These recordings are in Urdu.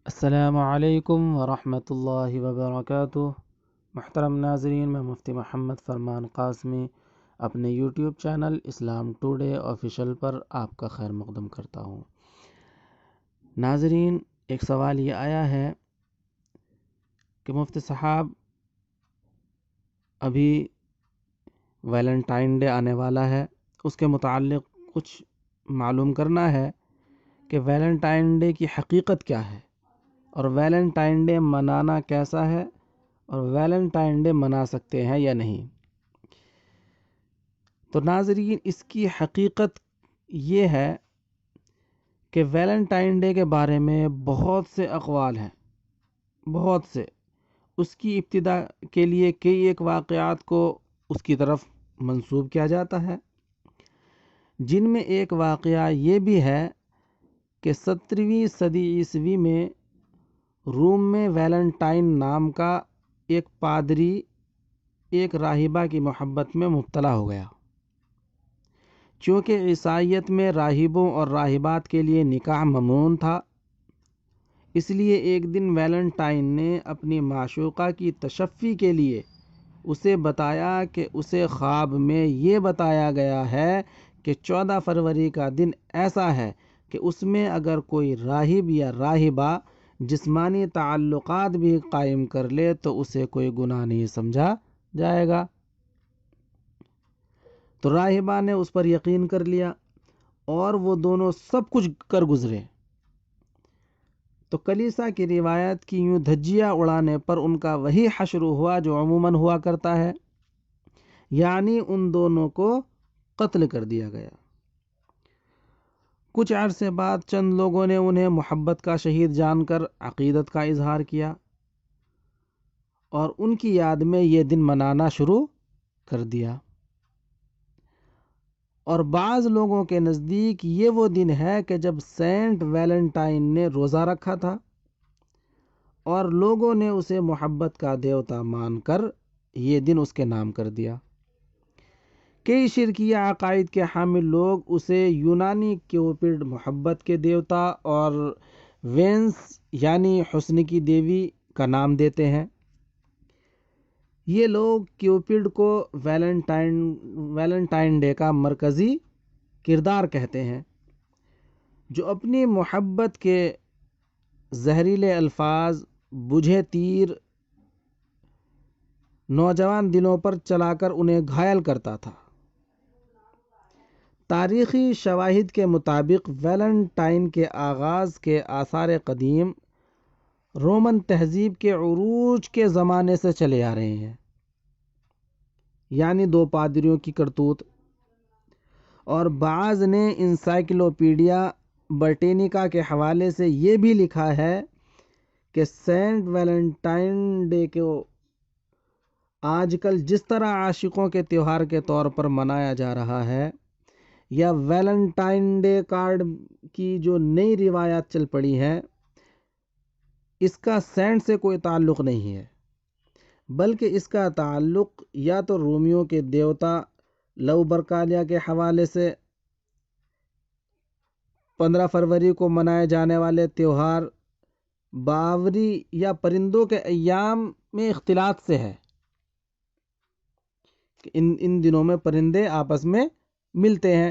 السلام علیکم ورحمۃ اللہ وبرکاتہ۔ محترم ناظرین، میں مفتی محمد فرمان قاسمی اپنے یوٹیوب چینل اسلام ٹوڈے آفیشیل پر آپ کا خیر مقدم کرتا ہوں۔ ناظرین، ایک سوال یہ آیا ہے کہ مفتی صاحب ابھی ویلنٹائن ڈے آنے والا ہے، اس کے متعلق کچھ معلوم کرنا ہے کہ ویلنٹائن ڈے کی حقیقت کیا ہے اور ویلنٹائن ڈے منانا کیسا ہے اور ویلنٹائن ڈے منا سکتے ہیں یا نہیں۔ تو ناظرین، اس کی حقیقت یہ ہے کہ ویلنٹائن ڈے کے بارے میں بہت سے اقوال ہیں، بہت سے۔ اس کی ابتدا کے لیے کئی ایک واقعات کو اس کی طرف منسوب کیا جاتا ہے، جن میں ایک واقعہ یہ بھی ہے کہ 17ویں صدی عیسوی میں روم میں ویلنٹائن نام کا ایک پادری ایک راہبہ کی محبت میں مبتلا ہو گیا۔ چونکہ عیسائیت میں راہبوں اور راہبات کے لیے نکاح ممنوع تھا، اس لیے ایک دن ویلنٹائن نے اپنی معشوقہ کی تشفی کے لیے اسے بتایا کہ اسے خواب میں یہ بتایا گیا ہے کہ 14 فروری کا دن ایسا ہے کہ اس میں اگر کوئی راہب یا راہبہ جسمانی تعلقات بھی قائم کر لے تو اسے کوئی گناہ نہیں سمجھا جائے گا۔ تو راہبہ نے اس پر یقین کر لیا اور وہ دونوں سب کچھ کر گزرے۔ تو کلیسا کی روایت کی یوں دھجیاں اڑانے پر ان کا وہی حشر ہوا جو عموماً ہوا کرتا ہے، یعنی ان دونوں کو قتل کر دیا گیا۔ کچھ عرصے بعد چند لوگوں نے انہیں محبت کا شہید جان کر عقیدت کا اظہار کیا اور ان کی یاد میں یہ دن منانا شروع کر دیا۔ اور بعض لوگوں کے نزدیک یہ وہ دن ہے کہ جب سینٹ ویلنٹائن نے روزہ رکھا تھا اور لوگوں نے اسے محبت کا دیوتا مان کر یہ دن اس کے نام کر دیا۔ کئی شرکیہ عقائد کے حامل لوگ اسے یونانی کیوپڈ محبت کے دیوتا اور وینس یعنی حسن کی دیوی کا نام دیتے ہیں۔ یہ لوگ کیوپڈ کو ویلنٹائن ڈے کا مرکزی کردار کہتے ہیں، جو اپنی محبت کے زہریلے الفاظ، بجھے تیر نوجوان دلوں پر چلا کر انہیں گھائل کرتا تھا۔ تاریخی شواہد کے مطابق ویلنٹائن کے آغاز کے آثار قدیم رومن تہذیب کے عروج کے زمانے سے چلے آ رہے ہیں، یعنی 2 پادریوں کی کرتوت۔ اور بعض نے انسائکلوپیڈیا برٹینیکا کے حوالے سے یہ بھی لکھا ہے کہ سینٹ ویلنٹائن ڈے کو آج کل جس طرح عاشقوں کے تہوار کے طور پر منایا جا رہا ہے، یا ویلنٹائن ڈے کارڈ کی جو نئی روایات چل پڑی ہیں، اس کا سینٹ سے کوئی تعلق نہیں ہے، بلکہ اس کا تعلق یا تو رومیوں کے دیوتا لوبرکالیا کے حوالے سے 15 فروری کو منائے جانے والے تہوار باوری یا پرندوں کے ایام میں اختلاط سے ہے کہ ان دنوں میں پرندے آپس میں ملتے ہیں۔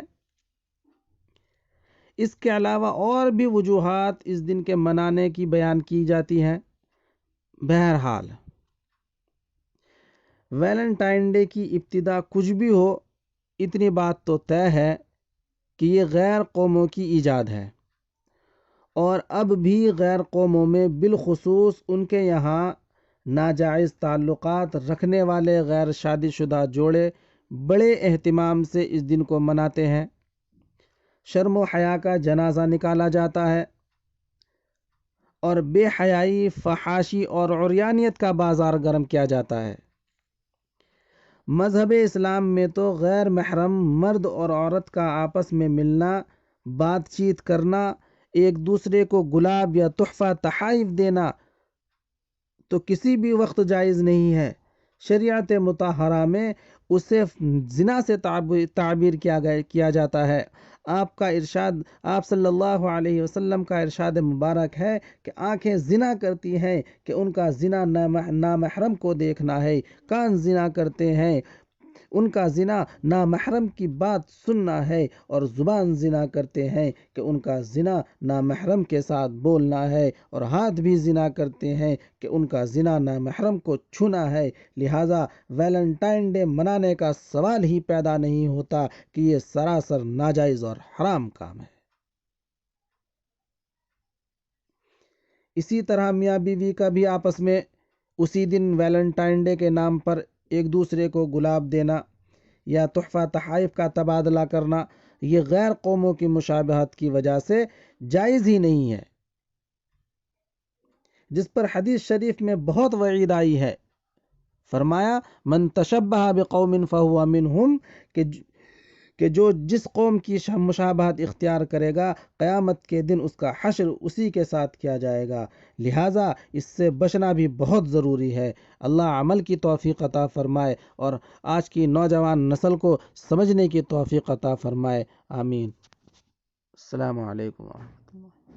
اس کے علاوہ اور بھی وجوہات اس دن کے منانے کی بیان کی جاتی ہیں۔ بہرحال ویلنٹائن ڈے کی ابتدا کچھ بھی ہو، اتنی بات تو طے ہے کہ یہ غیر قوموں کی ایجاد ہے، اور اب بھی غیر قوموں میں بالخصوص ان کے یہاں ناجائز تعلقات رکھنے والے غیر شادی شدہ جوڑے بڑے اہتمام سے اس دن کو مناتے ہیں۔ شرم و حیا کا جنازہ نکالا جاتا ہے اور بے حیائی، فحاشی اور عریانیت کا بازار گرم کیا جاتا ہے۔ مذہب اسلام میں تو غیر محرم مرد اور عورت کا آپس میں ملنا، بات چیت کرنا، ایک دوسرے کو گلاب یا تحفہ تحائف دینا تو کسی بھی وقت جائز نہیں ہے۔ شریعت مطہرہ میں اسے زنا سے تعبیر کیا جاتا ہے۔ آپ صلی اللہ علیہ وسلم کا ارشاد مبارک ہے کہ آنکھیں زنا کرتی ہیں کہ ان کا زنا نامحرم کو دیکھنا ہے، کان زنا کرتے ہیں ان کا زنا نامحرم کی بات سننا ہے، اور زبان زنا کرتے ہیں کہ ان کا زنا نامحرم کے ساتھ بولنا ہے، اور ہاتھ بھی زنا کرتے ہیں کہ ان کا زنا نامحرم کو چھونا ہے۔ لہٰذا ویلنٹائن ڈے منانے کا سوال ہی پیدا نہیں ہوتا کہ یہ سراسر ناجائز اور حرام کام ہے۔ اسی طرح میاں بیوی کا بھی آپس میں اسی دن ویلنٹائن ڈے کے نام پر ایک دوسرے کو گلاب دینا یا تحفہ تحائف کا تبادلہ کرنا، یہ غیر قوموں کی مشابہت کی وجہ سے جائز ہی نہیں ہے، جس پر حدیث شریف میں بہت وعید آئی ہے۔ فرمایا من تشبہ بقوم فہو منہم، کہ جو جس قوم کی مشابہت اختیار کرے گا قیامت کے دن اس کا حشر اسی کے ساتھ کیا جائے گا۔ لہٰذا اس سے بچنا بھی بہت ضروری ہے۔ اللہ عمل کی توفیق عطا فرمائے اور آج کی نوجوان نسل کو سمجھنے کی توفیق عطا فرمائے، آمین۔ السلام علیکم۔